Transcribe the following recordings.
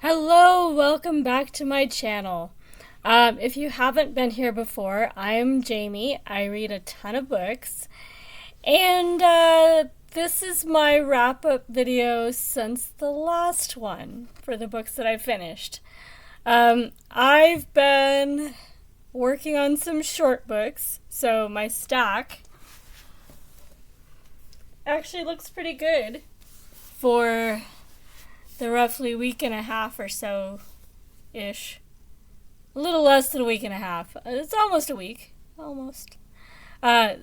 Hello, welcome back to my channel. If you haven't been here before, I'm Jamie. I read a ton of books, and this is my wrap-up video since the last one for the books that I finished. I've been working on some short books, so my stack actually looks pretty good for the roughly week and a half or so ish. A little less than a week and a half. It's almost a week. Almost.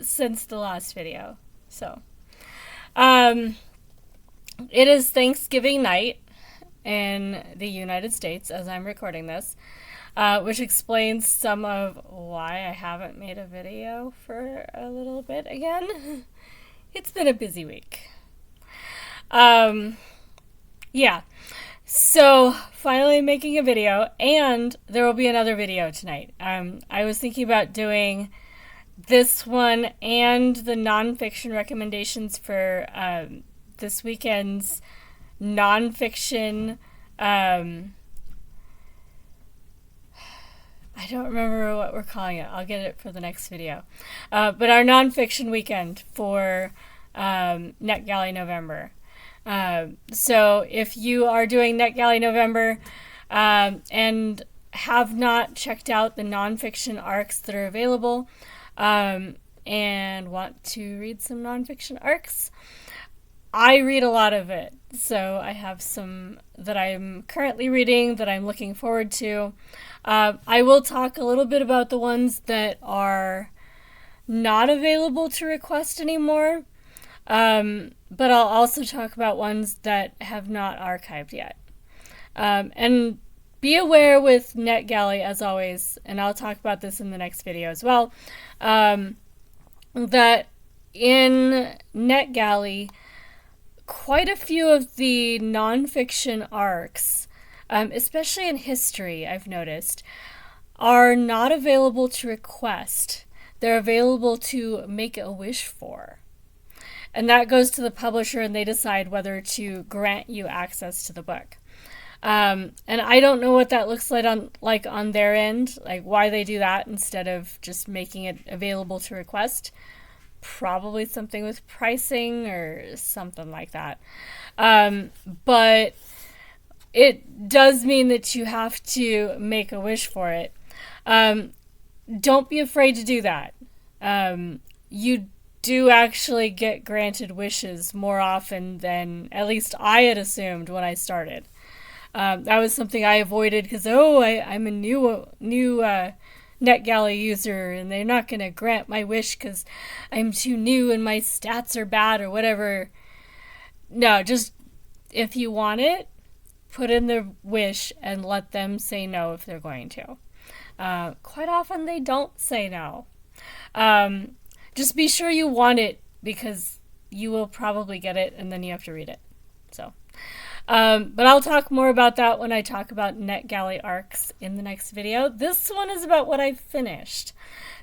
Since the last video. So. It is Thanksgiving night in the United States as I'm recording this. Which explains some of why I haven't made a video for a little bit again. It's been a busy week. Yeah, so finally making a video, and there will be another video tonight. I was thinking about doing this one and the nonfiction recommendations for this weekend's nonfiction. I don't remember what we're calling it. I'll get it for the next video. But our nonfiction weekend for Netgalley November. So if you are doing Netgalley November and have not checked out the nonfiction arcs that are available and want to read some nonfiction arcs, I read a lot of it. So I have some that I'm currently reading that I'm looking forward to. I will talk a little bit about the ones that are not available to request anymore. But I'll also talk about ones that have not archived yet. And be aware with Netgalley, as always, and I'll talk about this in the next video as well, that in Netgalley, quite a few of the nonfiction arcs, especially in history, I've noticed, are not available to request. They're available to make a wish for. And that goes to the publisher, and they decide whether to grant you access to the book. And I don't know what that looks like on their end, like why they do that instead of just making it available to request. Probably something with pricing or something like that. But it does mean that you have to make a wish for it. Don't be afraid to do that. You do actually get granted wishes more often than at least I had assumed when I started. That was something I avoided because, I'm a new Netgalley user and they're not going to grant my wish because I'm too new and my stats are bad or whatever. No, just if you want it, put in the wish and let them say no if they're going to. Quite often they don't say no. Just be sure you want it because you will probably get it and then you have to read it. So, but I'll talk more about that when I talk about Netgalley arcs in the next video. This one is about what I finished.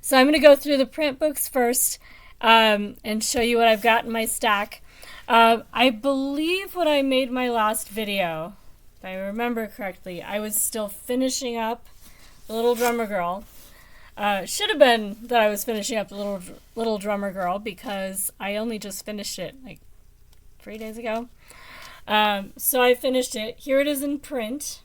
So I'm going to go through the print books first and show you what I've got in my stack. I believe when I made my last video, if I remember correctly, I was still finishing up The Little Drummer Girl. Should have been that I was finishing up the little Drummer Girl because I only just finished it like 3 days ago. So I finished it. Here it is in print.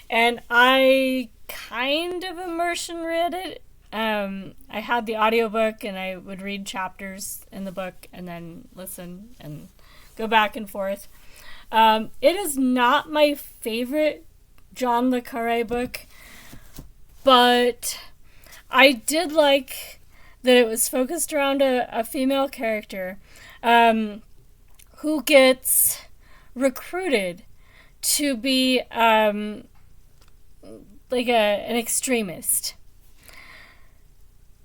And I kind of immersion read it. I had the audiobook and I would read chapters in the book and then listen and go back and forth. It is not my favorite John le Carré book, but I did like that it was focused around a female character who gets recruited to be like an extremist.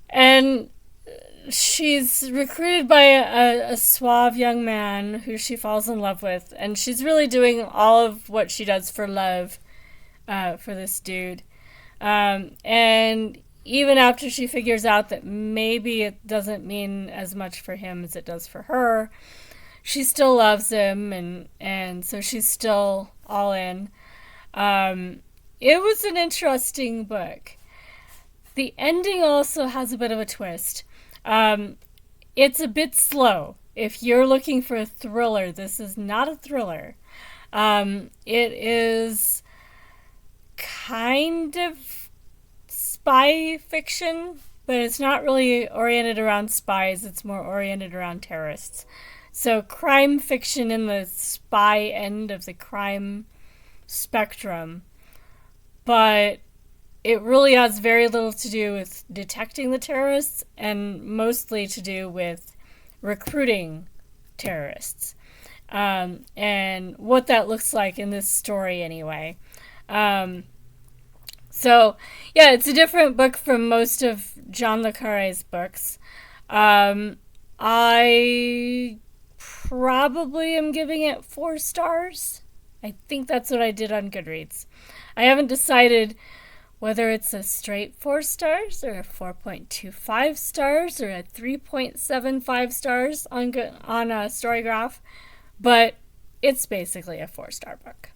And she's recruited by a suave young man who she falls in love with, and she's really doing all of what she does for love for this dude. And even after she figures out that maybe it doesn't mean as much for him as it does for her, she still loves him, and so she's still all in. It was an interesting book. The ending also has a bit of a twist. It's a bit slow. If you're looking for a thriller, this is not a thriller. It is kind of spy fiction, but it's not really oriented around spies. It's more oriented around terrorists. So crime fiction in the spy end of the crime spectrum, but it really has very little to do with detecting the terrorists and mostly to do with recruiting terrorists. And what that looks like in this story anyway. So, yeah, it's a different book from most of John le Carré's books. I probably am giving it 4 stars. I think that's what I did on Goodreads. I haven't decided whether it's a straight 4 stars or a 4.25 stars or a 3.75 stars on Storygraph, but it's basically a 4-star book.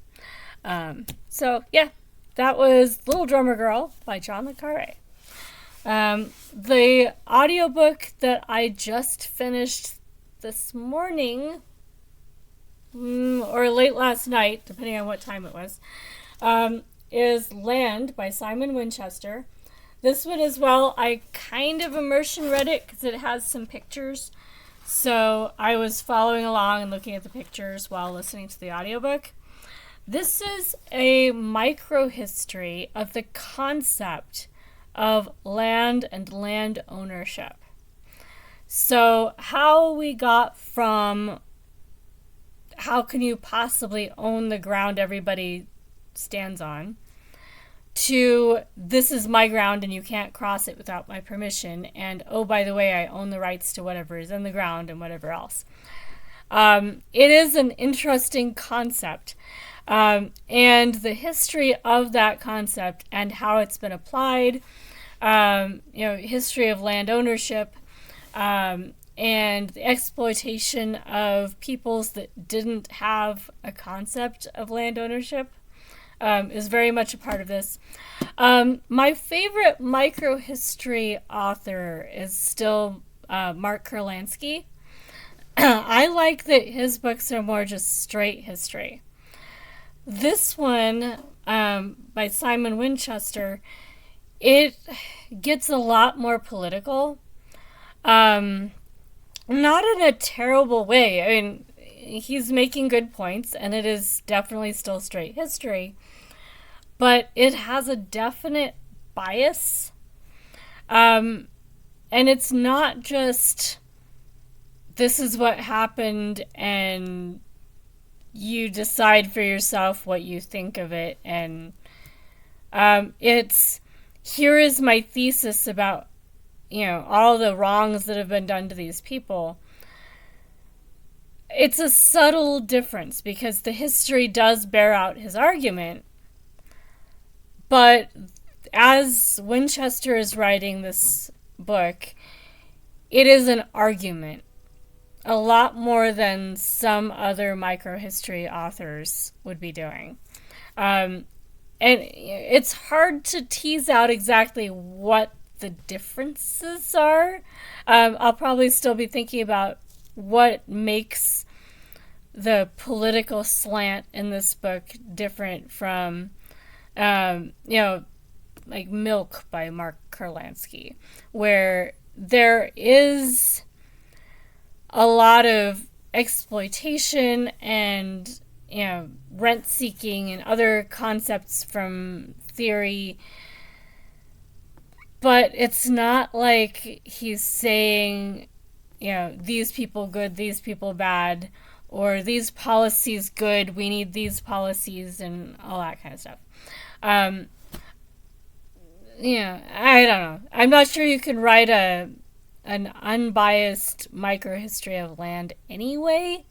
So, yeah, that was Little Drummer Girl by John le Carré. The audiobook that I just finished this morning, or late last night, depending on what time it was, is Land by Simon Winchester. This one as well, I kind of immersion read it because it has some pictures. So I was following along and looking at the pictures while listening to the audiobook. This is a microhistory of the concept of land and land ownership. So how we got from how can you possibly own the ground everybody stands on to this is my ground and you can't cross it without my permission, and oh, by the way, I own the rights to whatever is in the ground and whatever else. It is an interesting concept, and the history of that concept and how it's been applied, history of land ownership, and the exploitation of peoples that didn't have a concept of land ownership is very much a part of this. My favorite microhistory author is still Mark Kurlansky. I like that his books are more just straight history. This one, by Simon Winchester, it gets a lot more political. Not in a terrible way. I mean, he's making good points, and it is definitely still straight history. But it has a definite bias. And it's not just, this is what happened, and you decide for yourself what you think of it. And it's, here is my thesis about, all the wrongs that have been done to these people. It's a subtle difference because the history does bear out his argument. But as Winchester is writing this book, it is an argument. A lot more than some other microhistory authors would be doing. And it's hard to tease out exactly what the differences are. I'll probably still be thinking about what makes the political slant in this book different from, like Milk by Mark Kurlansky, where there is a lot of exploitation and, rent seeking and other concepts from theory. But it's not like he's saying, these people good, these people bad, or these policies good, we need these policies, and all that kind of stuff. I don't know. I'm not sure you can write an unbiased microhistory of land anyway,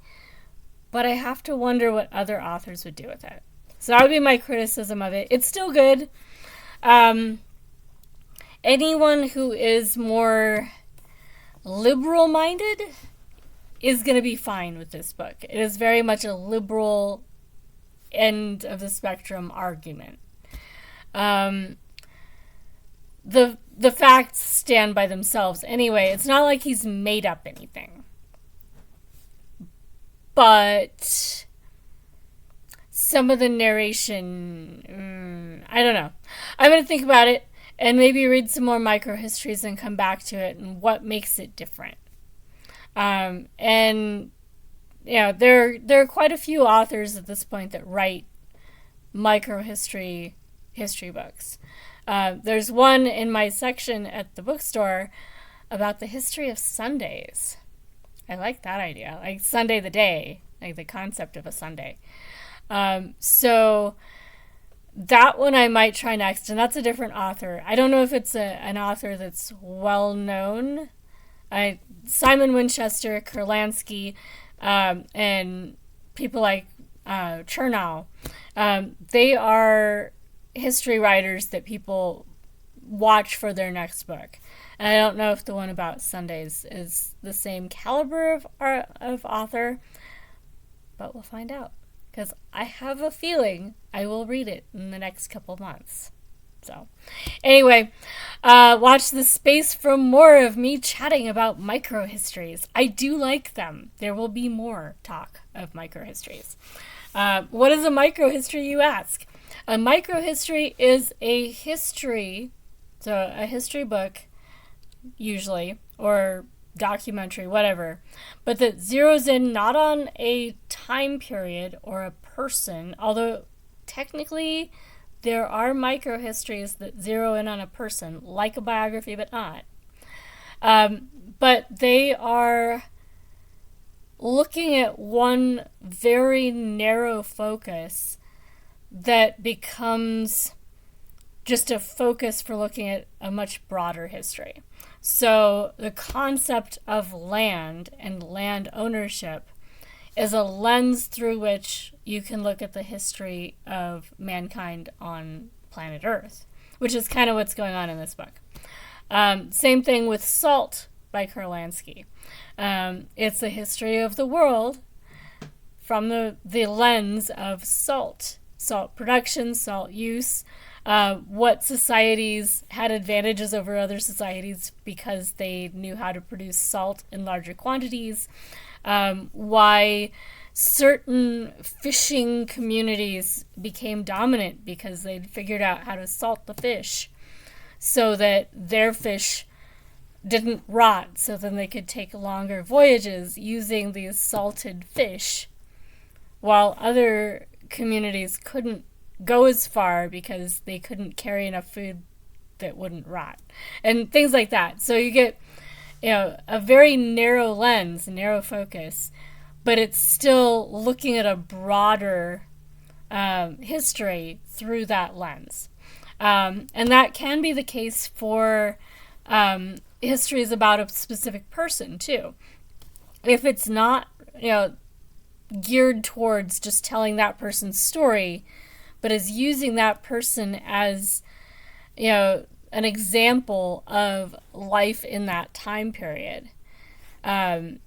but I have to wonder what other authors would do with it. So that would be my criticism of it. It's still good. Anyone who is more liberal-minded is going to be fine with this book. It is very much a liberal end of the spectrum argument. The facts stand by themselves anyway. It's not like he's made up anything. But some of the narration, I don't know. I'm going to think about it and maybe read some more microhistories and come back to it and what makes it different. And yeah, there are quite a few authors at this point that write microhistory history books. There's one in my section at the bookstore about the history of Sundays. I like that idea, like Sunday the day, like the concept of a Sunday. So that one I might try next, and that's a different author. I don't know if it's an author that's well known. Simon Winchester, Kurlansky, and people like Chernow, they are history writers that people watch for their next book. And I don't know if the one about Sundays is the same caliber of author, but we'll find out. Because I have a feeling I will read it in the next couple months. So, anyway, watch this space for more of me chatting about microhistories. I do like them. There will be more talk of microhistories. What is a microhistory, you ask? A microhistory is a history, so a history book, usually, or documentary, whatever, but that zeroes in not on a time period or a person, although technically there are microhistories that zero in on a person, like a biography, but not. But they are looking at one very narrow focus that becomes just a focus for looking at a much broader history. So the concept of land and land ownership is a lens through which you can look at the history of mankind on planet Earth, which is kind of what's going on in this book. Same thing with Salt by Kurlansky. It's a history of the world from the lens of salt production, salt use, what societies had advantages over other societies because they knew how to produce salt in larger quantities, why certain fishing communities became dominant because they'd figured out how to salt the fish so that their fish didn't rot, so then they could take longer voyages using these salted fish, while other communities couldn't go as far because they couldn't carry enough food that wouldn't rot, and things like that. So you get, a very narrow lens, narrow focus, but it's still looking at a broader history through that lens. And that can be the case for histories about a specific person too. If it's not, geared towards just telling that person's story, but is using that person as, an example of life in that time period. I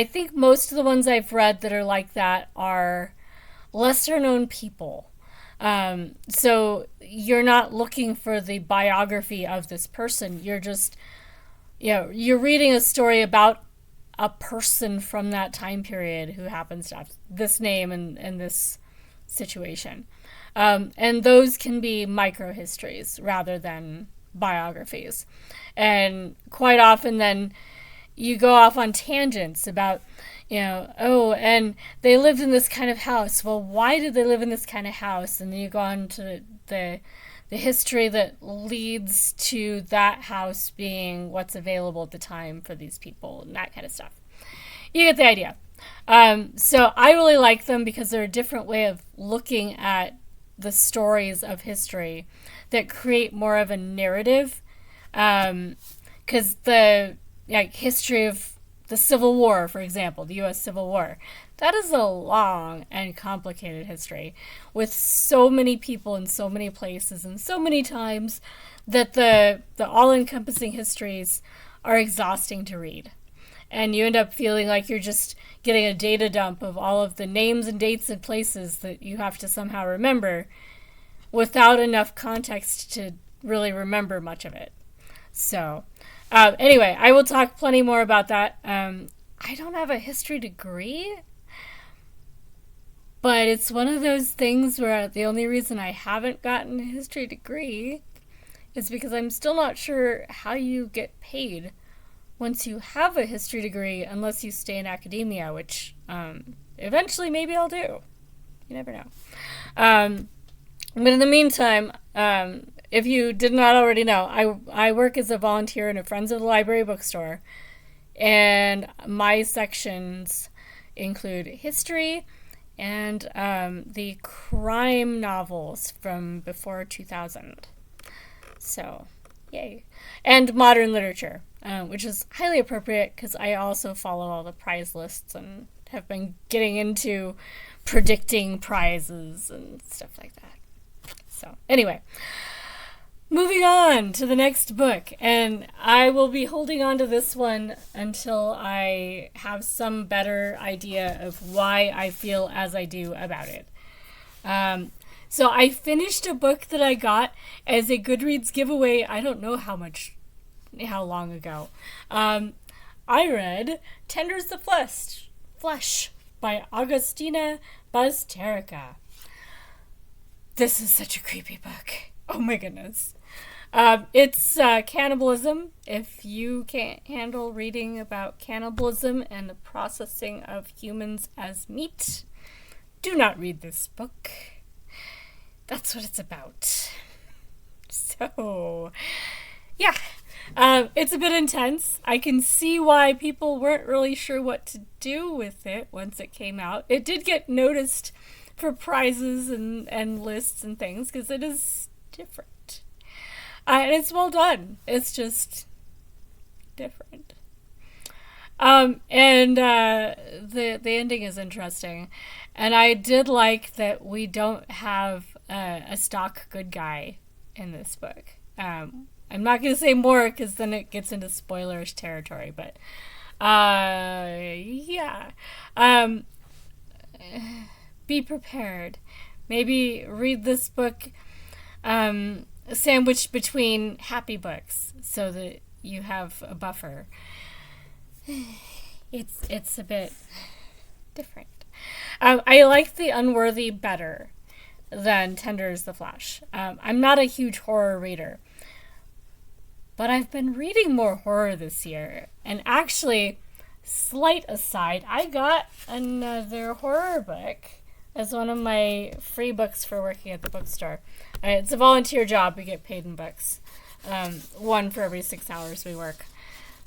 think most of the ones I've read that are like that are lesser known people. So you're not looking for the biography of this person. You're just, you're reading a story about a person from that time period who happens to have this name and this situation. And those can be microhistories rather than biographies. And quite often then you go off on tangents about, and they lived in this kind of house. Well, why did they live in this kind of house? And then you go on to the history that leads to that house being what's available at the time for these people and that kind of stuff. You get the idea. So I really like them because they're a different way of looking at the stories of history that create more of a narrative. Because the history of the Civil War, for example, the U.S. Civil War, that is a long and complicated history with so many people in so many places and so many times that the all-encompassing histories are exhausting to read. and you end up feeling like you're just getting a data dump of all of the names and dates and places that you have to somehow remember without enough context to really remember much of it. So, anyway, I will talk plenty more about that. I don't have a history degree, but it's one of those things where the only reason I haven't gotten a history degree is because I'm still not sure how you get paid once you have a history degree, unless you stay in academia, which eventually maybe I'll do. You never know. But in the meantime, if you did not already know, I work as a volunteer in a Friends of the Library bookstore, and my sections include history and the crime novels from before 2000. So, yay. And modern literature, which is highly appropriate because I also follow all the prize lists and have been getting into predicting prizes and stuff like that. So, anyway, moving on to the next book. And I will be holding on to this one until I have some better idea of why I feel as I do about it. So I finished a book that I got as a Goodreads giveaway. I don't know how long ago. I read Tenders the Flesh by Agustina Bazterrica. This is such a creepy book. Oh my goodness. It's cannibalism. If you can't handle reading about cannibalism and the processing of humans as meat, do not read this book. That's what it's about. So, yeah. It's a bit intense. I can see why people weren't really sure what to do with it once it came out. It did get noticed for prizes and lists and things because it is different. And it's well done. It's just different. The ending is interesting. And I did like that we don't have a stock good guy in this book. I'm not going to say more because then it gets into spoilers territory, but yeah. Be prepared. Maybe read this book sandwiched between happy books so that you have a buffer. It's a bit different. I like The Unworthy better than Tenders the Flesh. I'm not a huge horror reader, but I've been reading more horror this year. And actually, slight aside, I got another horror book as one of my free books for working at the bookstore. It's a volunteer job. We get paid in books. One for every 6 hours we work.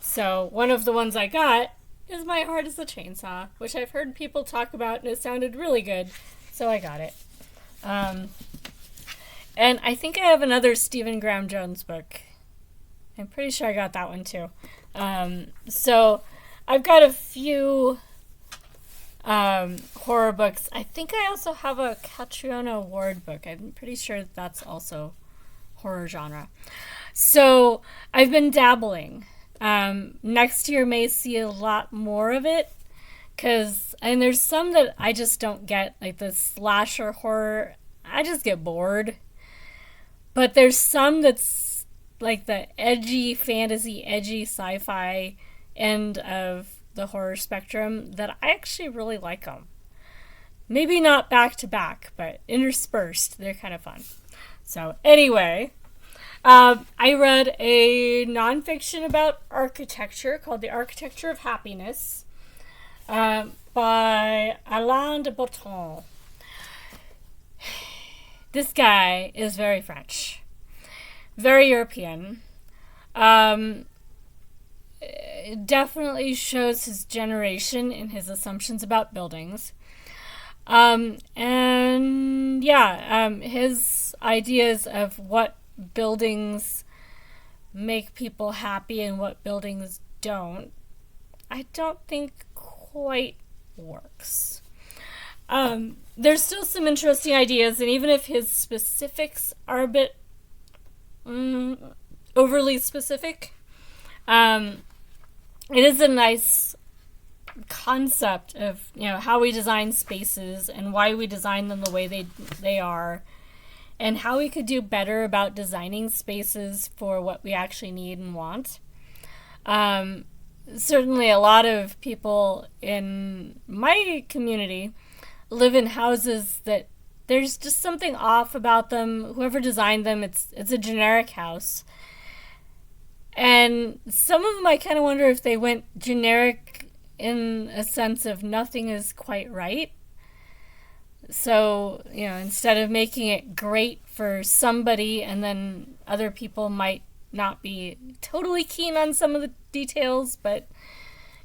So one of the ones I got is My Heart is a Chainsaw, which I've heard people talk about, and it sounded really good, so I got it. And I think I have another Stephen Graham Jones book. I'm pretty sure I got that one too. So I've got a few horror books. I think I also have a Catriona Ward book. I'm pretty sure that's also horror genre. So I've been dabbling. Next year may see a lot more of it. And there's some that I just don't get, like the slasher horror. I just get bored. But there's some that's like the edgy fantasy, edgy sci-fi end of the horror spectrum that I actually really like them. Maybe not back to back, but interspersed. They're kind of fun. So anyway, I read a nonfiction about architecture called The Architecture of Happiness by Alain de Botton. This guy is very French, very European. It definitely shows his generation in his assumptions about buildings. His ideas of what buildings make people happy and what buildings don't, I don't think quite works. There's still some interesting ideas, and even if his specifics are a bit overly specific, it is a nice concept of, how we design spaces and why we design them the way they are, and how we could do better about designing spaces for what we actually need and want. Certainly a lot of people in my community live in houses that there's just something off about them. Whoever designed them, it's a generic house. And some of them I kind of wonder if they went generic in a sense of nothing is quite right. So, instead of making it great for somebody and then other people might not be totally keen on some of the details, but,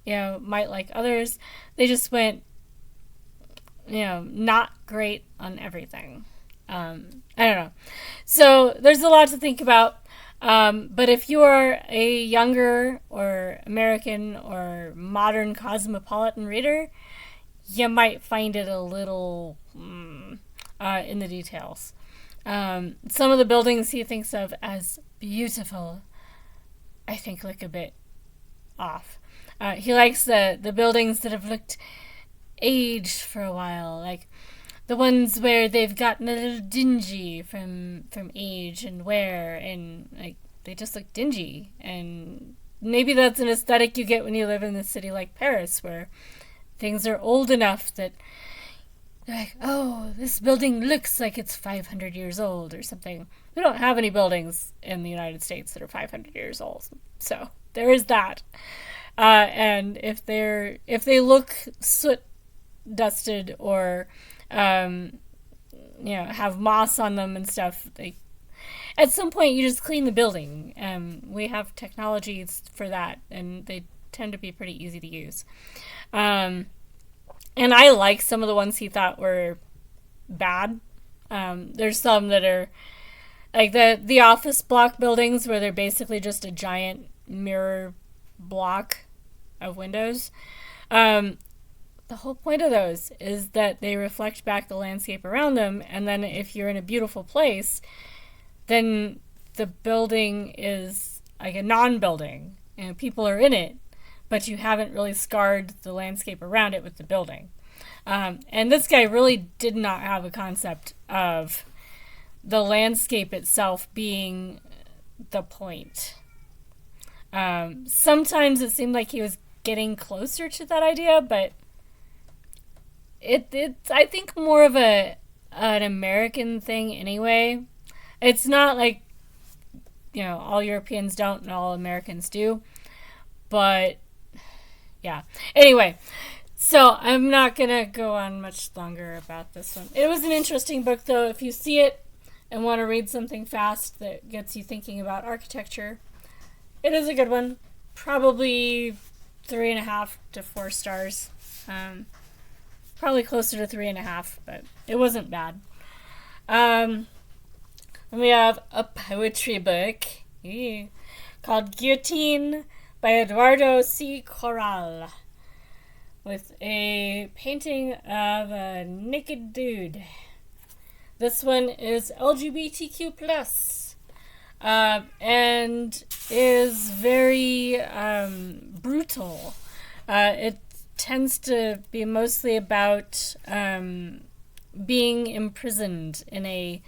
might like others, they just went, not great on everything. I don't know. So there's a lot to think about. But if you are a younger or American or modern cosmopolitan reader, you might find it a little in the details. Some of the buildings he thinks of as beautiful, I think look a bit off. He likes the buildings that have looked aged for a while, like the ones where they've gotten a little dingy from age and wear, and like they just look dingy. And maybe that's an aesthetic you get when you live in a city like Paris, where things are old enough that they're like, oh, this building looks like it's 500 years old or something. We don't have any buildings in the United States that are 500 years old, so there is that. And if they look soot dusted or have moss on them and stuff, at some point you just clean the building. We have technologies for that, and they tend to be pretty easy to use. And I like some of the ones he thought were bad. There's some that are like the office block buildings where they're basically just a giant mirror block of windows. The whole point of those is that they reflect back the landscape around them, and then if you're in a beautiful place, then the building is like a non-building, and people are in it, but you haven't really scarred the landscape around it with the building. And this guy really did not have a concept of the landscape itself being the point. Sometimes it seemed like he was getting closer to that idea, but it's I think more of an American thing anyway. It's not like all Europeans don't and all Americans do, but yeah. Anyway, so I'm not gonna go on much longer about this one. It was an interesting book, though. If you see it and want to read something fast that gets you thinking about architecture, it is a good one. Probably 3.5 to 4 stars. Probably closer to 3.5, but it wasn't bad. And we have a poetry book called Guillotine by Eduardo C. Corral, with a painting of a naked dude. This one is LGBTQ+, and is very brutal. It tends to be mostly about being imprisoned in a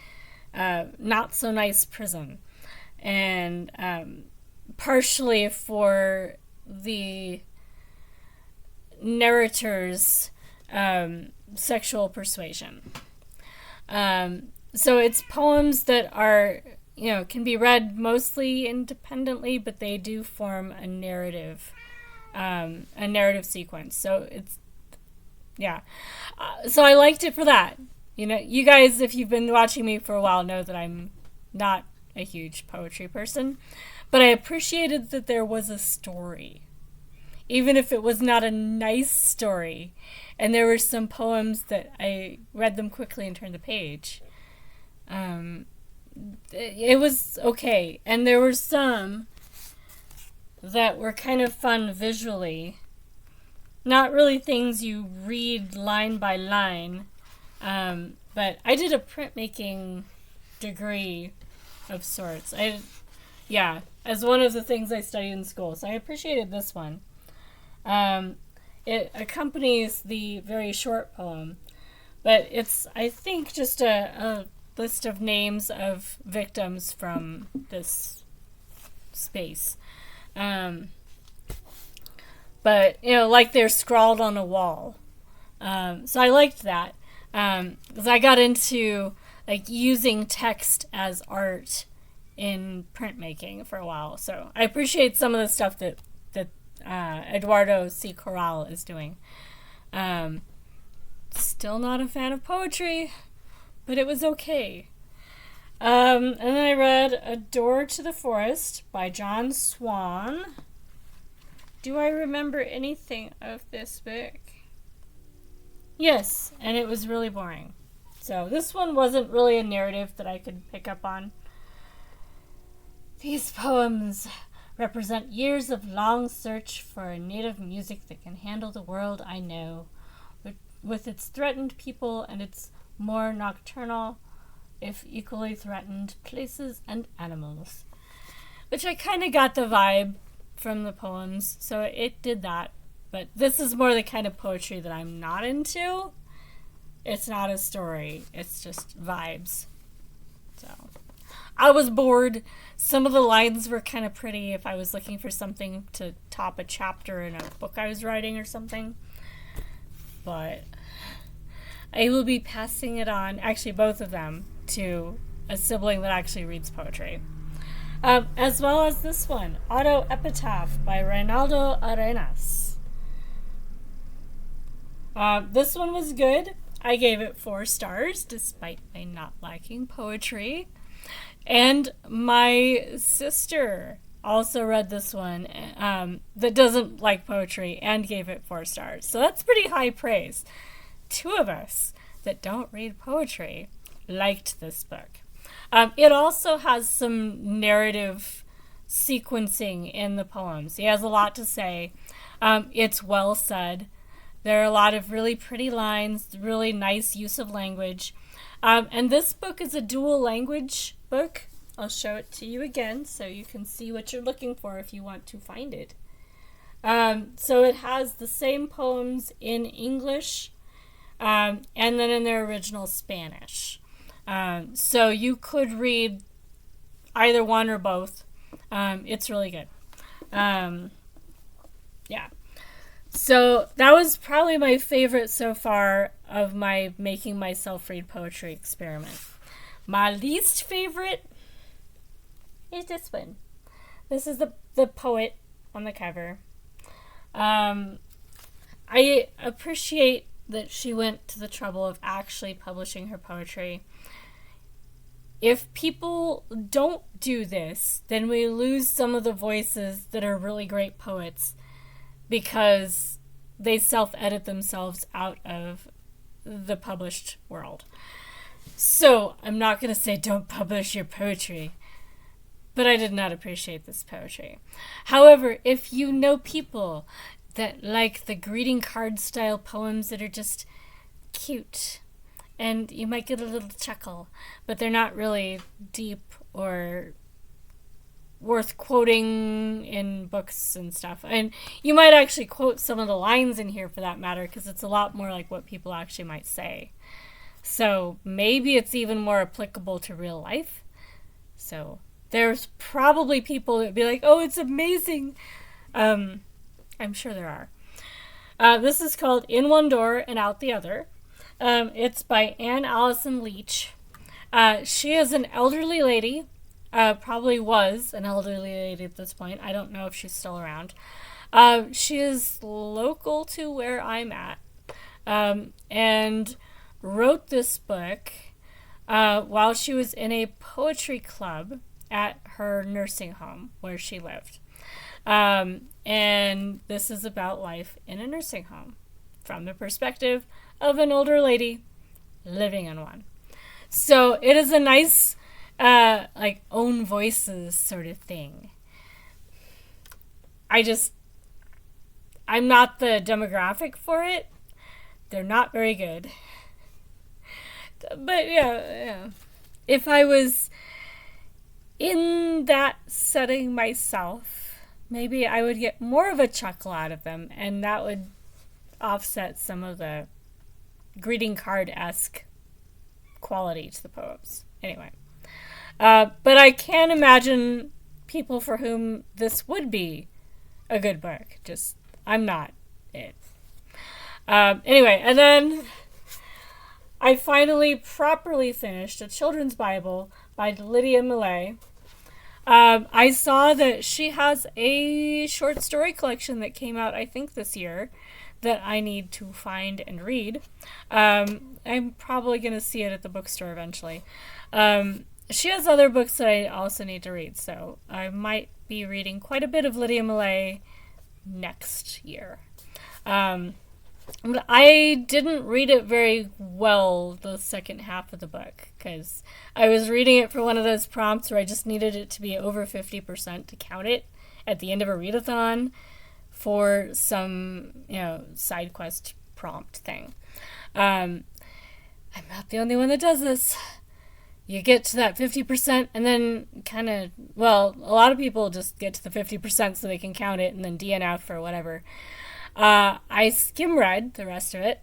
not so nice prison, and partially for the narrator's sexual persuasion. So it's poems that are, can be read mostly independently, but they do form a narrative sequence. So it's, yeah. So I liked it for that. You guys, if you've been watching me for a while, know that I'm not a huge poetry person, but I appreciated that there was a story, even if it was not a nice story. And there were some poems that I read them quickly and turned the page. It was okay. And there were some that were kind of fun visually. Not really things you read line by line. But I did a printmaking degree of sorts. As one of the things I studied in school. So I appreciated this one. it accompanies the very short poem, but it's, I think, just a list of names of victims from this space. But, like they're scrawled on a wall. So I liked that. Because I got into like using text as art in printmaking for a while. So I appreciate some of the stuff that Eduardo C. Corral is doing. Still not a fan of poetry, but it was okay. And then I read A Door to the Forest by John Swan. Do I remember anything of this book? Yes, and it was really boring. So this one wasn't really a narrative that I could pick up on. These poems represent years of long search for a native music that can handle the world I know, with its threatened people and its more nocturnal, if equally threatened, places and animals. Which I kind of got the vibe from the poems, so it did that. But this is more the kind of poetry that I'm not into. It's not a story, it's just vibes. So I was bored. Some of the lines were kind of pretty if I was looking for something to top a chapter in a book I was writing or something. But I will be passing it on, actually both of them, to a sibling that actually reads poetry. As well as this one, Auto Epitaph by Reinaldo Arenas. This one was good. I gave it 4 stars, despite my not liking poetry. And my sister also read this one that doesn't like poetry and gave it 4 stars. So that's pretty high praise. 2 of us that don't read poetry liked this book. It also has some narrative sequencing in the poems. He has a lot to say. It's well said. There are a lot of really pretty lines, really nice use of language. And this book is a dual language book. I'll show it to you again so you can see what you're looking for if you want to find it. So it has the same poems in English and then in their original Spanish. So you could read either one or both. It's really good. Yeah. So that was probably my favorite so far of my making myself read poetry experiment. My least favorite is this one. This is the poet on the cover. I appreciate that she went to the trouble of actually publishing her poetry. If people don't do this, then we lose some of the voices that are really great poets because they self-edit themselves out of the published world. So I'm not going to say don't publish your poetry, but I did not appreciate this poetry. However, if you know people that like the greeting card style poems that are just cute, and you might get a little chuckle, but they're not really deep or worth quoting in books and stuff. And you might actually quote some of the lines in here for that matter, because it's a lot more like what people actually might say. So maybe it's even more applicable to real life. So there's probably people that would be like, oh, it's amazing. I'm sure there are. This is called In One Door and Out the Other. It's by Anne Allison Leach. She is an elderly lady. Probably was an elderly lady at this point. I don't know if she's still around. She is local to where I'm at, and wrote this book while she was in a poetry club at her nursing home where she lived. And this is about life in a nursing home from the perspective of an older lady living in one. So it is a nice like own voices sort of thing. I'm not the demographic for it. They're not very good. But yeah. If I was in that setting myself, maybe I would get more of a chuckle out of them, and that would offset some of the greeting card-esque quality to the poems. Anyway. But I can imagine people for whom this would be a good book. Just, I'm not it. Anyway, and then I finally properly finished a children's Bible by Lydia Millay. I saw that she has a short story collection that came out, I think, this year that I need to find and read. I'm probably going to see it at the bookstore eventually. She has other books that I also need to read, so I might be reading quite a bit of Lydia Millay next year. I didn't read it very well the second half of the book because I was reading it for one of those prompts where I just needed it to be over 50% to count it at the end of a readathon for some, side quest prompt thing. I'm not the only one that does this. You get to that 50% and then a lot of people just get to the 50% so they can count it and then DNF or whatever. I skim read the rest of it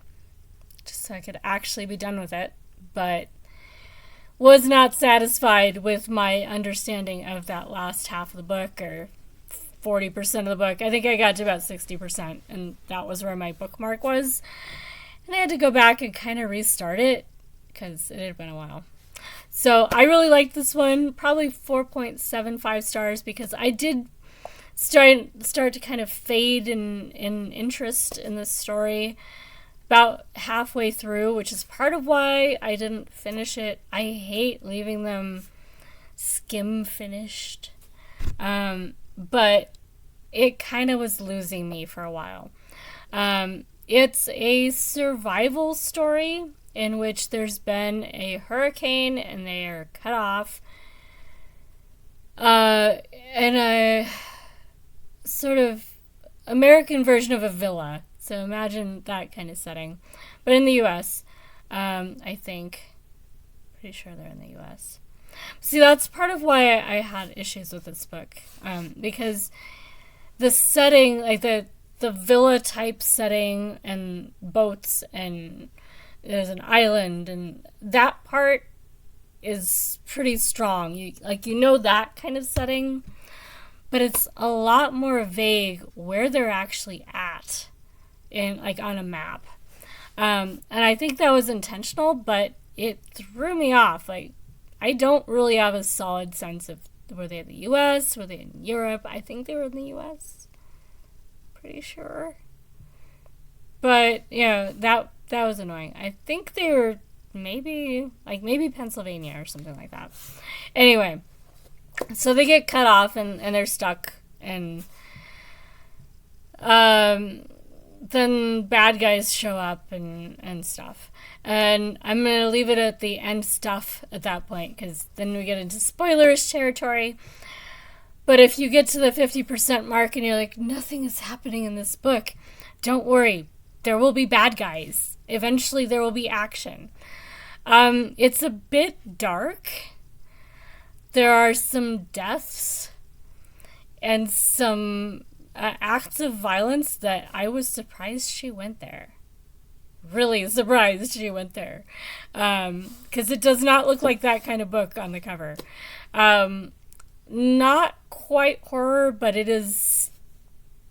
just so I could actually be done with it, but was not satisfied with my understanding of that last half of the book or 40% of the book. I think I got to about 60% and that was where my bookmark was. And I had to go back and kind of restart it because it had been a while. So I really liked this one, probably 4.75 stars because I did start to kind of fade in interest in this story about halfway through, which is part of why I didn't finish it. I hate leaving them skim finished, but it kind of was losing me for a while. It's a survival story in which there's been a hurricane and they are cut off. And a sort of American version of a villa. So imagine that kind of setting. But in the U.S., I think. Pretty sure they're in the U.S. See, that's part of why I had issues with this book. Because the setting, like the villa type setting and boats and there's an island and that part is pretty strong. You that kind of setting, but it's a lot more vague where they're actually at on a map. And I think that was intentional, but it threw me off. I don't really have a solid sense of were they in the US, were they in Europe? I think they were in the US. Pretty sure. But that was annoying. I think they were maybe Pennsylvania or something like that. Anyway, so they get cut off and they're stuck and then bad guys show up and stuff. And I'm going to leave it at the end stuff at that point because then we get into spoilerish territory. But if you get to the 50% mark and you're like, nothing is happening in this book, don't worry. There will be bad guys. Eventually there will be action. It's a bit dark. There are some deaths and some acts of violence that I was surprised she went there. Really surprised she went there. Because it does not look like that kind of book on the cover. Not quite horror, but it is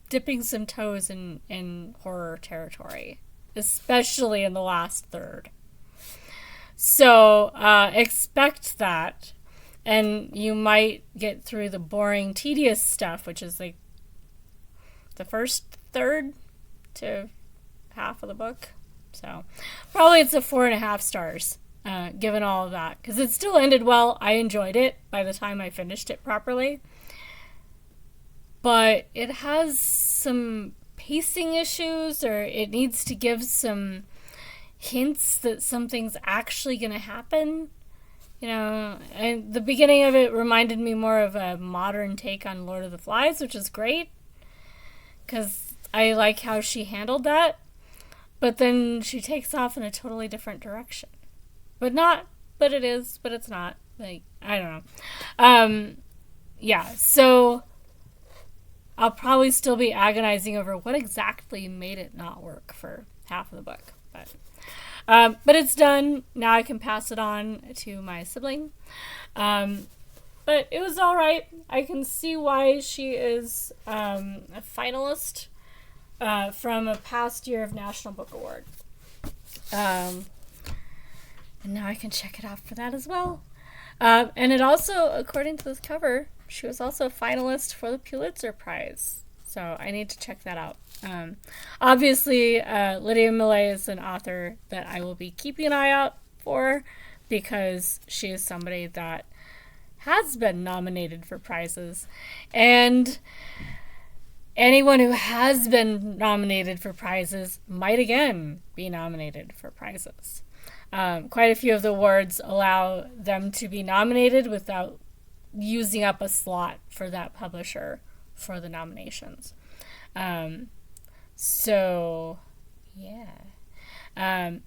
dipping some toes in horror territory, especially in the last third. So expect that, and you might get through the boring, tedious stuff, which is like the first third to half of the book. So probably it's a 4.5 stars, given all of that, because it still ended well. I enjoyed it by the time I finished it properly. But it has some pacing issues, or it needs to give some hints that something's actually going to happen. And the beginning of it reminded me more of a modern take on Lord of the Flies, which is great, because I like how she handled that. But then she takes off in a totally different direction. But it is, but it's not. I don't know. So I'll probably still be agonizing over what exactly made it not work for half of the book. But it's done. Now I can pass it on to my sibling. But it was all right. I can see why she is a finalist from a past year of National Book Award. And now I can check it off for that as well. And it also, according to this cover, she was also a finalist for the Pulitzer Prize. So I need to check that out. Obviously, Lydia Millay is an author that I will be keeping an eye out for because she is somebody that has been nominated for prizes. And anyone who has been nominated for prizes might again be nominated for prizes. Quite a few of the awards allow them to be nominated without using up a slot for that publisher for the nominations. So, yeah.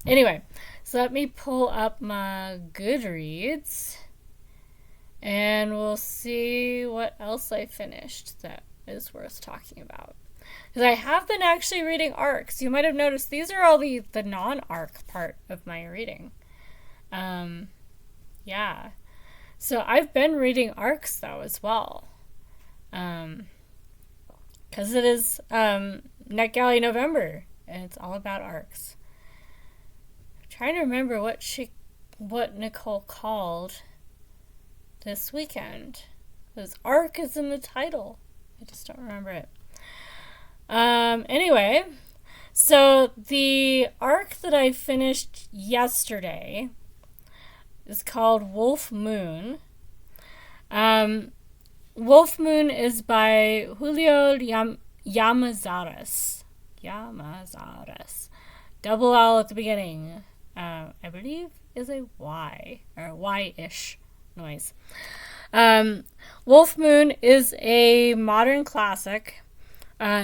Anyway, so let me pull up my Goodreads and we'll see what else I finished that is worth talking about. Because I have been actually reading arcs. You might have noticed these are all the non-arc part of my reading. Yeah. So I've been reading arcs, though, as well. Because it is Netgalley November, and it's all about arcs. I'm trying to remember what Nicole called this weekend. Because arc is in the title. I just don't remember it. Anyway, so the arc that I finished yesterday is called Wolf Moon. Wolf Moon is by Julio Llamazares. Double L at the beginning. I believe is a Y, or a Y-ish noise. Wolf Moon is a modern classic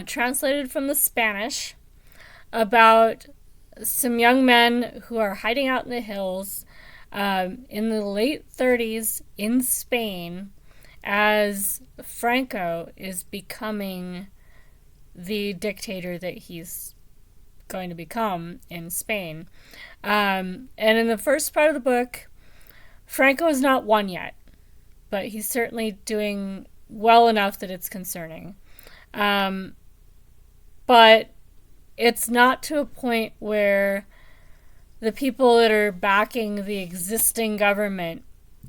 translated from the Spanish about some young men who are hiding out in the hills in the late 30s in Spain as Franco is becoming the dictator that he's going to become in Spain. And in the first part of the book, Franco is not won yet, but he's certainly doing well enough that it's concerning. But it's not to a point where the people that are backing the existing government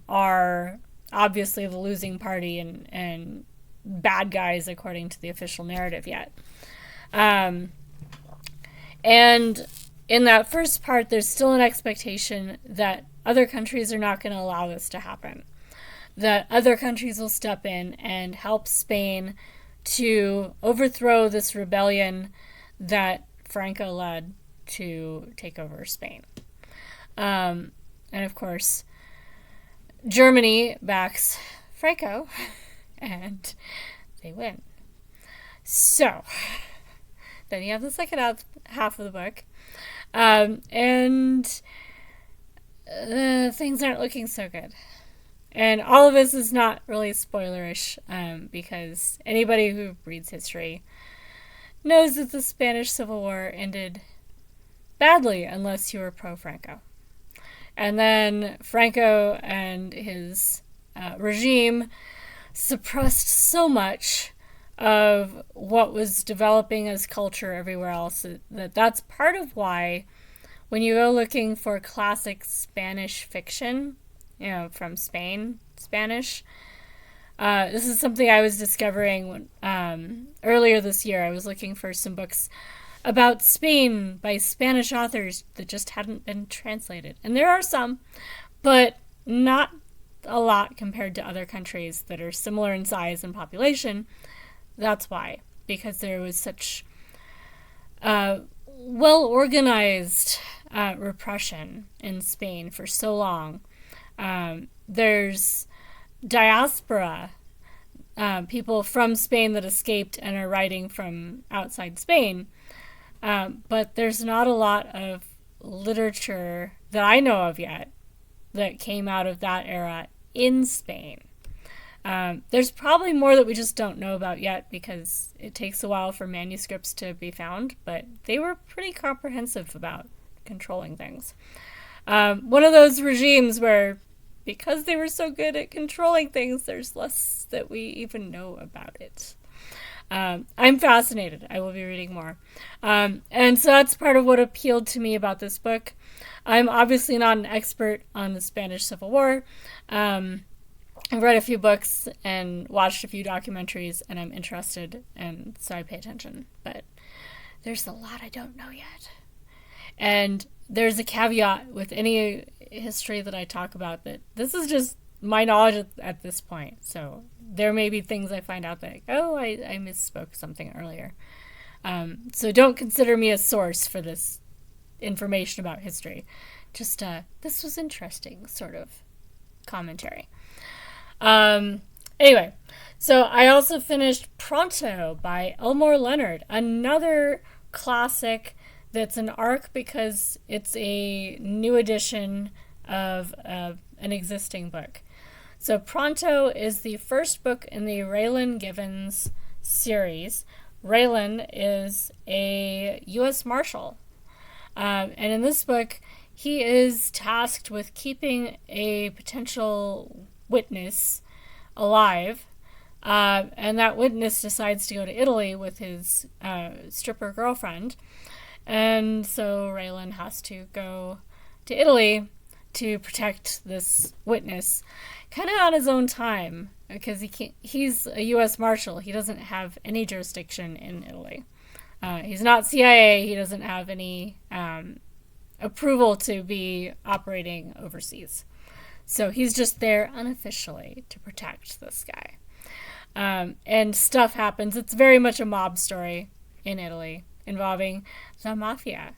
are obviously the losing party and bad guys according to the official narrative yet. And in that first part, there's still an expectation that other countries are not going to allow this to happen. That other countries will step in and help Spain to overthrow this rebellion that Franco led to take over Spain. And of course, Germany backs Franco, and they win. So, then you have the second half of the book, and things aren't looking so good. And all of this is not really spoilerish, because anybody who reads history knows that the Spanish Civil War ended badly unless you were pro-Franco. And then Franco and his regime suppressed so much of what was developing as culture everywhere else that's part of why when you go looking for classic Spanish fiction, from Spain, Spanish, this is something I was discovering earlier this year. I was looking for some books about Spain by Spanish authors that just hadn't been translated. And there are some, but not a lot compared to other countries that are similar in size and population. That's why, because there was such well-organized repression in Spain for so long. There's diaspora, people from Spain that escaped and are writing from outside Spain, but there's not a lot of literature that I know of yet that came out of that era in Spain. There's probably more that we just don't know about yet because it takes a while for manuscripts to be found, but they were pretty comprehensive about controlling things. One of those regimes where, because they were so good at controlling things, there's less that we even know about it. I'm fascinated. I will be reading more. And so that's part of what appealed to me about this book. I'm obviously not an expert on the Spanish Civil War. I've read a few books and watched a few documentaries, and I'm interested, and so I pay attention. But there's a lot I don't know yet. And there's a caveat with any history that I talk about that this is just my knowledge at this point. So there may be things I find out that, I misspoke something earlier. So don't consider me a source for this information about history. Just, this was interesting sort of commentary. Anyway, so I also finished Pronto by Elmore Leonard, another classic that's an arc because it's a new edition of an existing book. So Pronto is the first book in the Raylan Givens series. Raylan is a U.S. Marshal. And in this book, he is tasked with keeping a potential witness alive. And that witness decides to go to Italy with his stripper girlfriend. And so Raylan has to go to Italy to protect this witness, kind of on his own time, because he's a U.S. Marshal. He doesn't have any jurisdiction in Italy. He's not CIA. He doesn't have any approval to be operating overseas. So he's just there unofficially to protect this guy. And stuff happens. It's very much a mob story in Italy involving the mafia.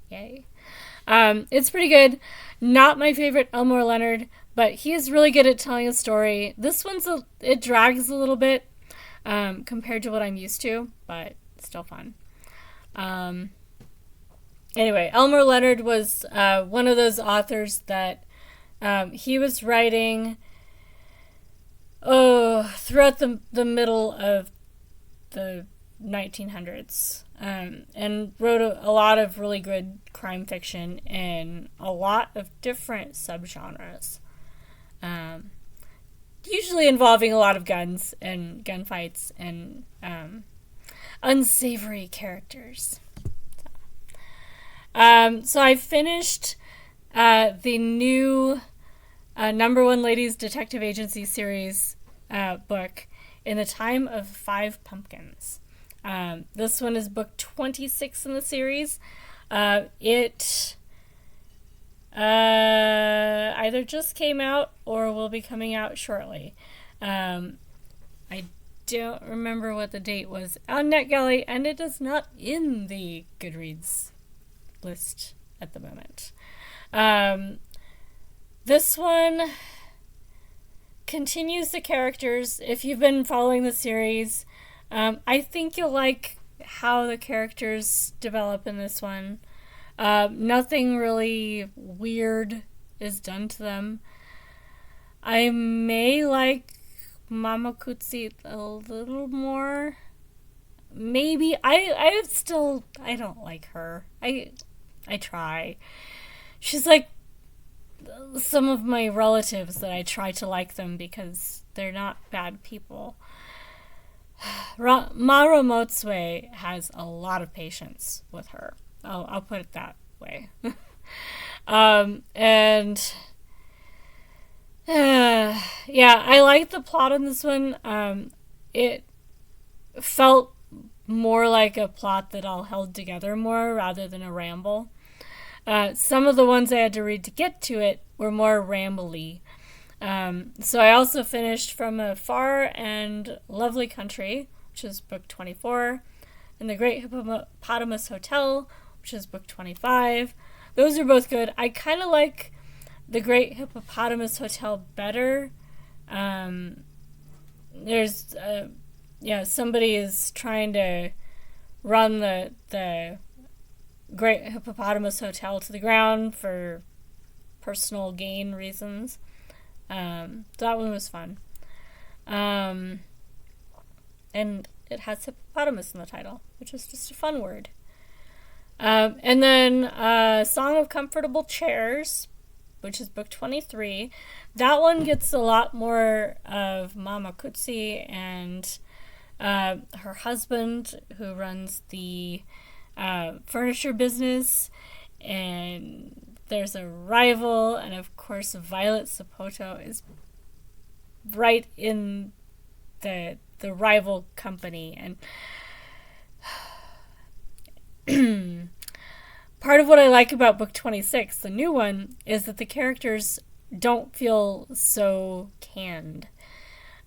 Yay. It's pretty good. Not my favorite Elmore Leonard, but he is really good at telling a story. This one's it drags a little bit compared to what I'm used to, but still fun. Anyway, Elmore Leonard was one of those authors that he was writing throughout the middle of the 1900s. And wrote a lot of really good crime fiction in a lot of different subgenres. Usually involving a lot of guns and gunfights and unsavory characters. So I finished the new Number One Ladies Detective Agency series book, In the Time of 5 Pumpkins. This one is book 26 in the series. It either just came out or will be coming out shortly. I don't remember what the date was on Netgalley, and it is not in the Goodreads list at the moment. This one continues the characters. If you've been following the series, I think you'll like how the characters develop in this one. Nothing really weird is done to them. I may like Mama Kutsi a little more. Maybe. I don't like her. I try. She's like some of my relatives that I try to like them because they're not bad people. Maro Motsue has a lot of patience with her. I'll put it that way. Yeah, I like the plot on this one. It felt more like a plot that all held together more rather than a ramble. Some of the ones I had to read to get to it were more rambly. So I also finished From a Far and Lovely Country, which is book 24, and The Great Hippopotamus Hotel, which is book 25. Those are both good. I kind of like The Great Hippopotamus Hotel better. There's, somebody is trying to run the Great Hippopotamus Hotel to the ground for personal gain reasons. So that one was fun. And it has hippopotamus in the title, which is just a fun word. And then Song of Comfortable Chairs, which is book 23. That one gets a lot more of Mama Kutsi and her husband, who runs the furniture business. And there's a rival, and of course Violet Sapoto is right in the rival company. And part of what I like about book 26, the new one, is that the characters don't feel so canned.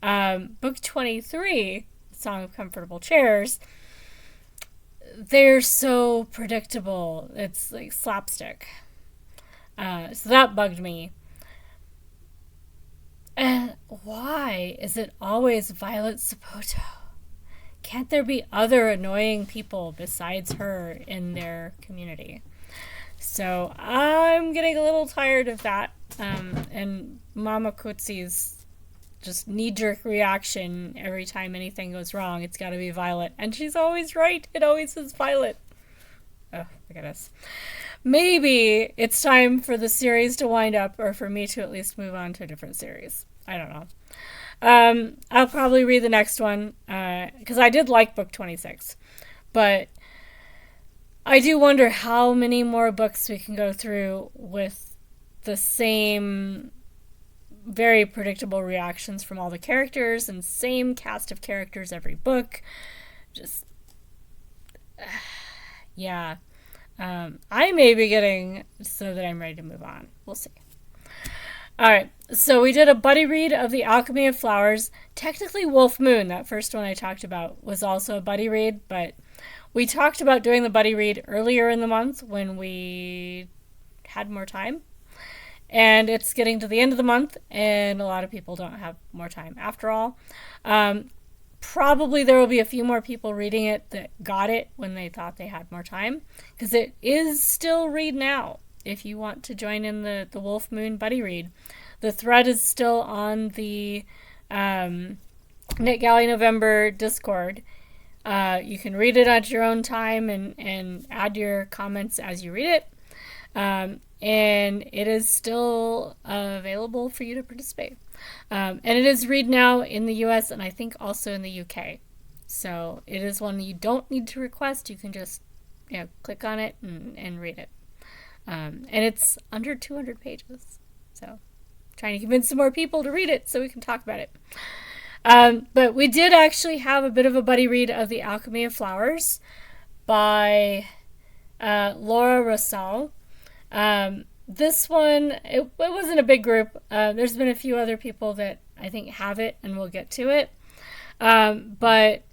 Book 23, Song of Comfortable Chairs, they're so predictable. It's like slapstick. So that bugged me. And why is it always Violet Sapoto? Can't there be other annoying people besides her in their community? So I'm getting a little tired of that. And Mama Kutsi's just knee-jerk reaction every time anything goes wrong. It's got to be Violet. And she's always right. It always is Violet. Oh, my goodness. Maybe it's time for the series to wind up, or for me to at least move on to a different series. I don't know. I'll probably read the next one, because I did like book 26. But I do wonder how many more books we can go through with the same very predictable reactions from all the characters and same cast of characters every book. Just, yeah. I may be getting so that I'm ready to move on. We'll see. All right, so we did a buddy read of The Alchemy of Flowers. Technically, Wolf Moon, that first one I talked about, was also a buddy read, but we talked about doing the buddy read earlier in the month when we had more time. And it's getting to the end of the month, and a lot of people don't have more time after all. Probably there will be a few more people reading it that got it when they thought they had more time, because it is still read now if you want to join in the Wolf Moon buddy read. The thread is still on the Netgalley November Discord. You can read it at your own time and add your comments as you read it. And it is still available for you to participate. And it is read now in the US and I think also in the UK. So it is one you don't need to request. You can just click on it and read it. And it's under 200 pages. So trying to convince some more people to read it so we can talk about it. But we did actually have a bit of a buddy read of The Alchemy of Flowers by Laura Rosal. This one, it wasn't a big group. There's been a few other people that I think have it, and we'll get to it. But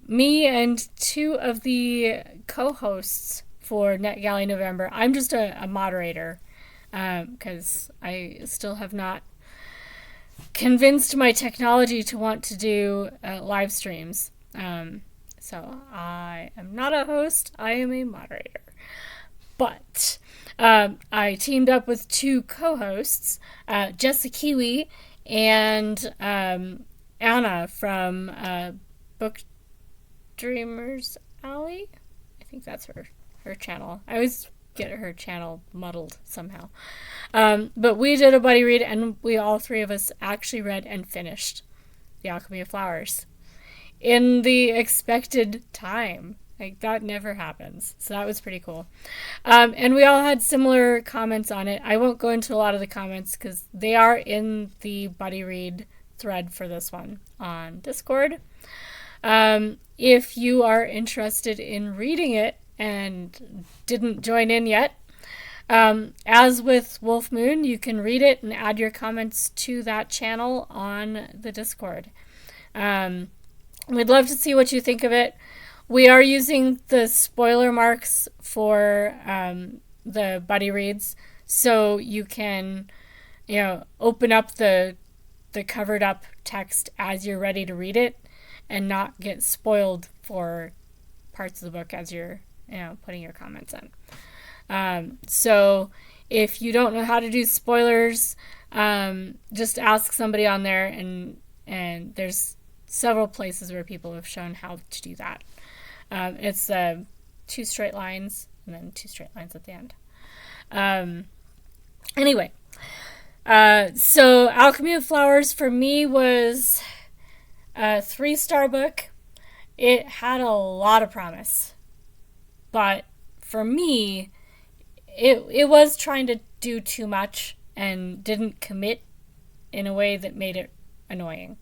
me and two of the co-hosts for Netgalley November, I'm just a moderator, because I still have not convinced my technology to want to do live streams. So I am not a host, I am a moderator. But I teamed up with two co-hosts, Jessica Kiwi and Anna from Book Dreamers Alley. I think that's her channel. I always get her channel muddled somehow. But we did a buddy read, and we all three of us actually read and finished The Alchemy of Flowers in the expected time. Like, that never happens. So that was pretty cool. And we all had similar comments on it. I won't go into a lot of the comments because they are in the buddy read thread for this one on Discord. If you are interested in reading it and didn't join in yet, as with Wolf Moon, you can read it and add your comments to that channel on the Discord. We'd love to see what you think of it. We are using the spoiler marks for the buddy reads, so you can, open up the covered up text as you're ready to read it, and not get spoiled for parts of the book as you're, putting your comments in. So if you don't know how to do spoilers, just ask somebody on there, and And there's several places where people have shown how to do that. It's 2 straight lines and then 2 straight lines at the end. Anyway, so Alchemy of Flowers for me was a 3-star book. It had a lot of promise, but for me, it was trying to do too much and didn't commit in a way that made it annoying.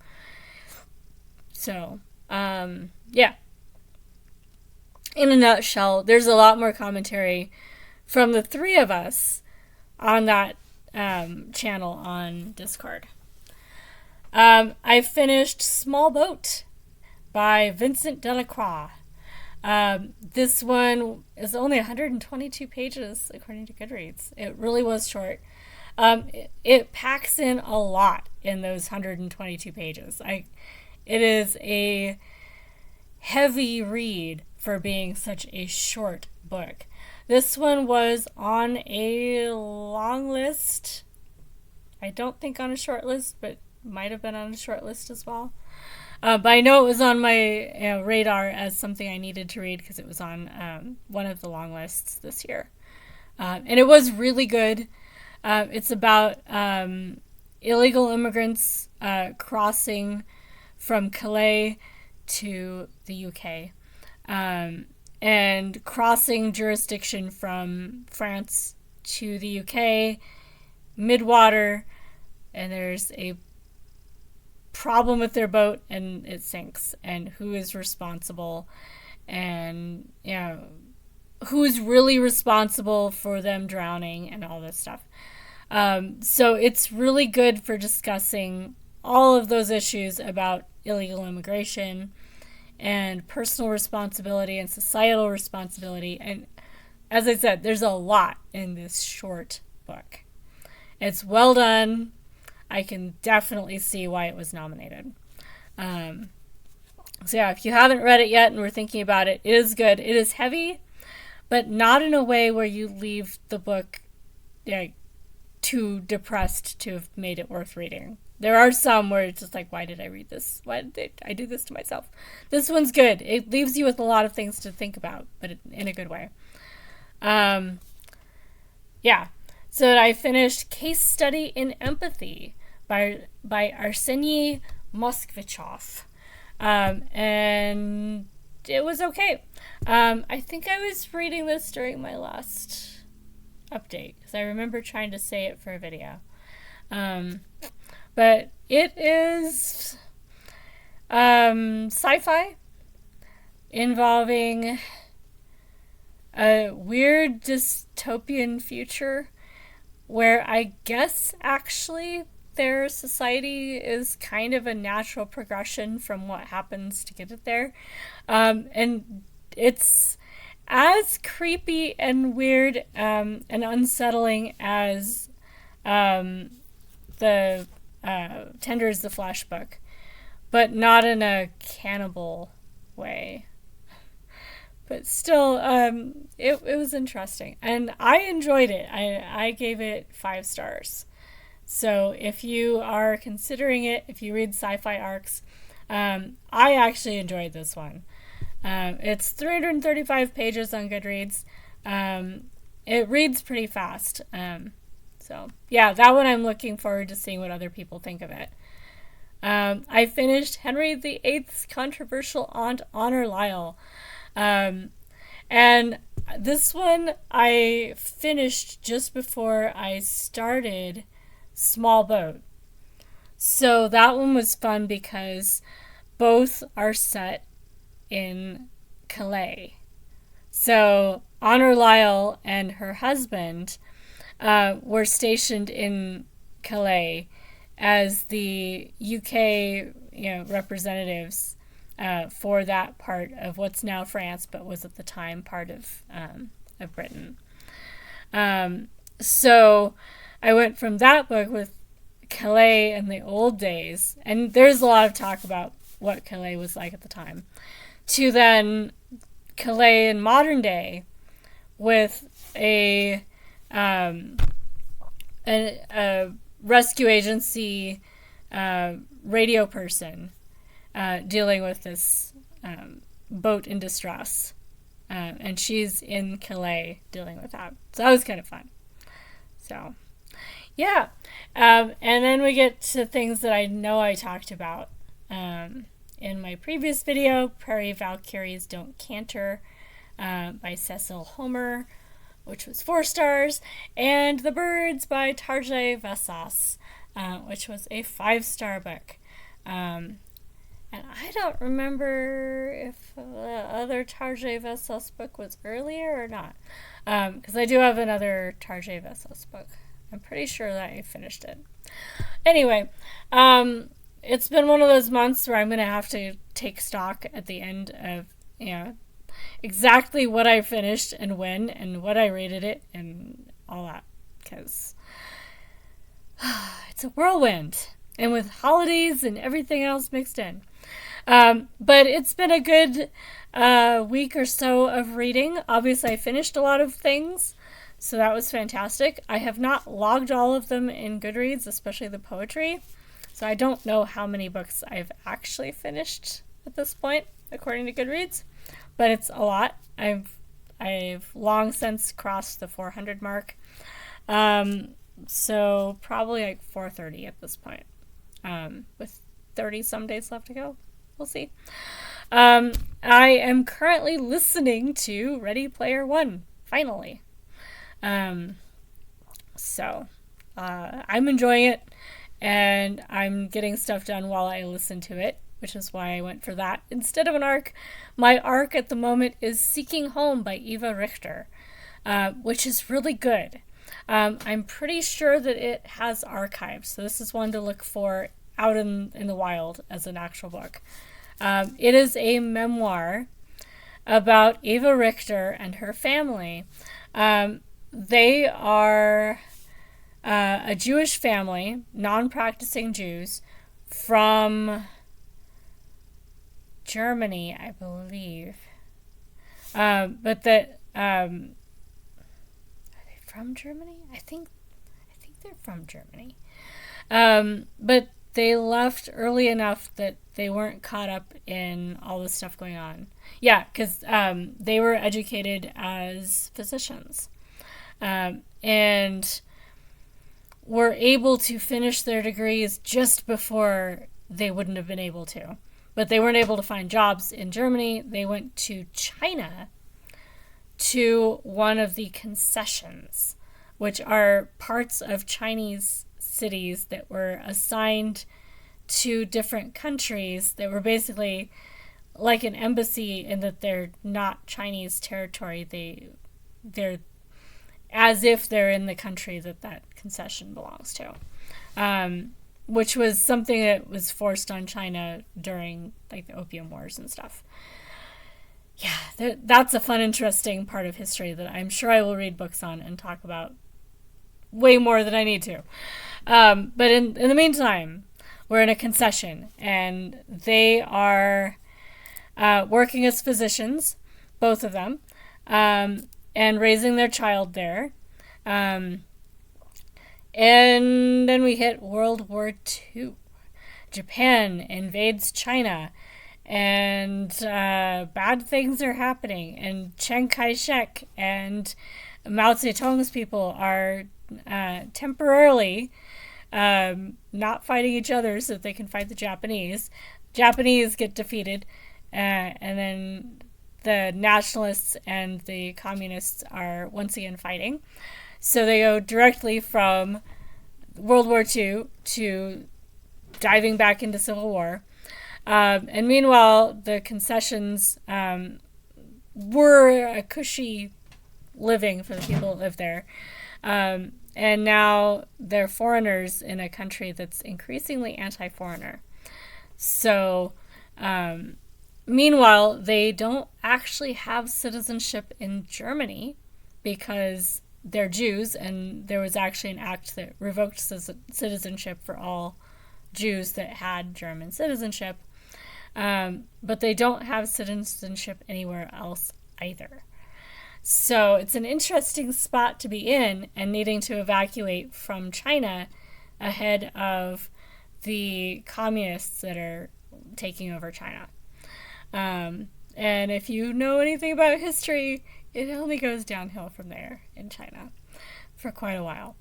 So, yeah. In a nutshell, there's a lot more commentary from the 3 of us on that channel on Discord. I finished Small Boat by Vincent Delacroix. This one is only 122 pages according to Goodreads. It really was short. It packs in a lot in those 122 pages. It is a heavy read for being such a short book. This one was on a long list. I don't think on a short list, but might have been on a short list as well. But I know it was on my radar as something I needed to read because it was on one of the long lists this year. And it was really good. It's about illegal immigrants crossing from Calais to the UK. And crossing jurisdiction from France to the UK, midwater, and there's a problem with their boat and it sinks, and who is responsible, and who's really responsible for them drowning and all this stuff. So it's really good for discussing all of those issues about illegal immigration and personal responsibility and societal responsibility. And as I said, there's a lot in this short book. It's well done. I can definitely see why it was nominated. So yeah, if you haven't read it yet and were thinking about it, it is good. It is heavy, but not in a way where you leave the book too depressed to have made it worth reading. There are some where it's just like, why did I read this? Why did I do this to myself? This one's good. It leaves you with a lot of things to think about, but in a good way. Yeah. So I finished Case Study in Empathy by Arseniy Moskvichov. And it was okay. I think I was reading this during my last update because I remember trying to say it for a video. But it is sci-fi involving a weird dystopian future where I guess actually their society is kind of a natural progression from what happens to get it there. And it's as creepy and weird and unsettling as the Tender is the Flesh book, but not in a cannibal way. But still, it was interesting, and I enjoyed it. I gave it 5 stars. So if you are considering it, if you read sci-fi arcs, I actually enjoyed this one. It's 335 pages on Goodreads. It reads pretty fast. So yeah, that one I'm looking forward to seeing what other people think of it. I finished Henry VIII's Controversial Aunt Honor Lyle. And this one I finished just before I started Small Boat. So that one was fun because both are set in Calais. So Honor Lyle and her husband were stationed in Calais as the UK representatives for that part of what's now France, but was at the time part of Britain. So I went from that book with Calais in the old days, and there's a lot of talk about what Calais was like at the time, to then Calais in modern day with a rescue agency radio person dealing with this boat in distress. And she's in Calais dealing with that. So that was kind of fun. So, yeah. And then we get to things that I know I talked about in my previous video, Prairie Valkyries Don't Canter by Cecil Homer, which was 4 stars, and The Birds by Tarjei Vesas, which was a 5-star book. And I don't remember if the other Tarjei Vesas book was earlier or not. Because I do have another Tarjei Vesas book. I'm pretty sure that I finished it. Anyway, it's been one of those months where I'm going to have to take stock at the end of, exactly what I finished and when and what I rated it and all that. Because it's a whirlwind. And with holidays and everything else mixed in. But it's been a good week or so of reading. Obviously, I finished a lot of things, so that was fantastic. I have not logged all of them in Goodreads, especially the poetry. So I don't know how many books I've actually finished at this point, according to Goodreads. But it's a lot. I've long since crossed the 400 mark. So probably like 430 at this point. With 30 some days left to go. We'll see. I am currently listening to Ready Player One, finally. So I'm enjoying it, and I'm getting stuff done while I listen to it, which is why I went for that instead of an arc. My arc at the moment is Seeking Home by Eva Richter, which is really good. I'm pretty sure that it has archives, so this is one to look for out in the wild as an actual book. It is a memoir about Eva Richter and her family. They are a Jewish family, non-practicing Jews, from Germany, I believe. But that are they from Germany? I think they're from Germany. But they left early enough that they weren't caught up in all the stuff going on. Yeah, because they were educated as physicians. And were able to finish their degrees just before they wouldn't have been able to. But they weren't able to find jobs in Germany. They went to China to one of the concessions, which are parts of Chinese cities that were assigned to different countries that were basically like an embassy in that they're not Chinese territory. They're as if they're in the country that concession belongs to, which was something that was forced on China during like the Opium Wars and stuff. Yeah, that's a fun, interesting part of history that I'm sure I will read books on and talk about way more than I need to. But in the meantime, we're in a concession, and they are working as physicians, both of them, and raising their child there. And then we hit World War II. Japan invades China, and bad things are happening, and Chiang Kai-shek and Mao Zedong's people are temporarily not fighting each other so that they can fight the Japanese. Japanese get defeated, and then the nationalists and the communists are once again fighting. So they go directly from World War II to diving back into Civil War. And meanwhile, the concessions were a cushy living for the people that live there. And now they're foreigners in a country that's increasingly anti-foreigner. So, meanwhile, they don't actually have citizenship in Germany because they're Jews, and there was actually an act that revoked citizenship for all Jews that had German citizenship. But they don't have citizenship anywhere else either. So it's an interesting spot to be in, and needing to evacuate from China ahead of the communists that are taking over China. And if you know anything about history, it only goes downhill from there in China for quite a while.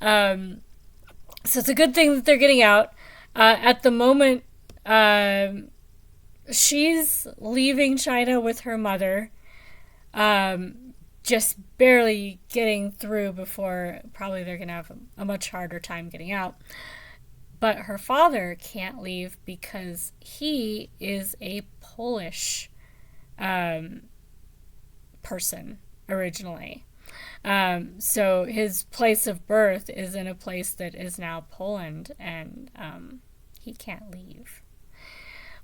So it's a good thing that they're getting out. At the moment, she's leaving China with her mother, just barely getting through before probably they're going to have a much harder time getting out. But her father can't leave because he is a Polish person originally. So his place of birth is in a place that is now Poland, and he can't leave.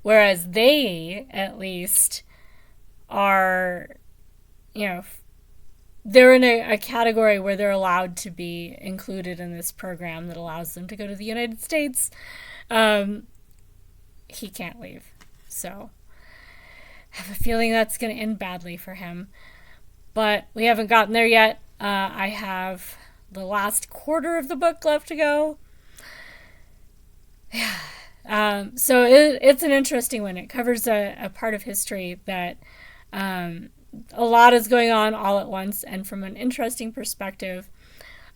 Whereas they, at least, are, they're in a category where they're allowed to be included in this program that allows them to go to the United States. He can't leave. So I have a feeling that's going to end badly for him. But we haven't gotten there yet. I have the last quarter of the book left to go. So it's an interesting one. It covers a part of history that a lot is going on all at once, and from an interesting perspective,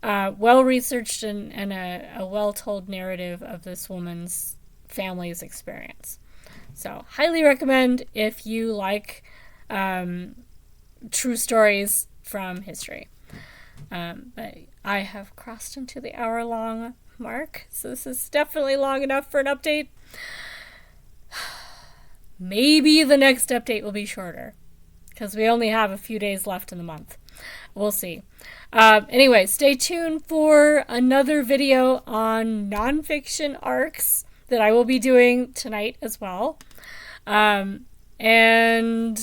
well-researched and a well-told narrative of this woman's family's experience. So highly recommend if you like true stories from history. But I have crossed into the hour-long mark, so this is definitely long enough for an update. Maybe the next update will be shorter, because we only have a few days left in the month. We'll see. Anyway, stay tuned for another video on nonfiction arcs that I will be doing tonight as well. And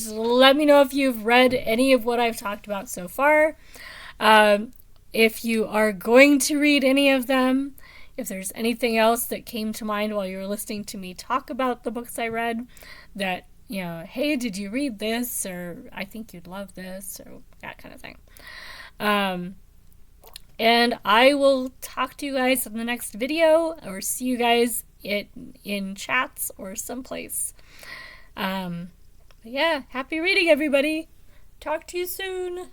let me know if you've read any of what I've talked about so far. If you are going to read any of them, if there's anything else that came to mind while you were listening to me talk about the books I read that, hey, did you read this? Or I think you'd love this, or that kind of thing. And I will talk to you guys in the next video, or see you guys in chats or someplace. But yeah, happy reading, everybody. Talk to you soon.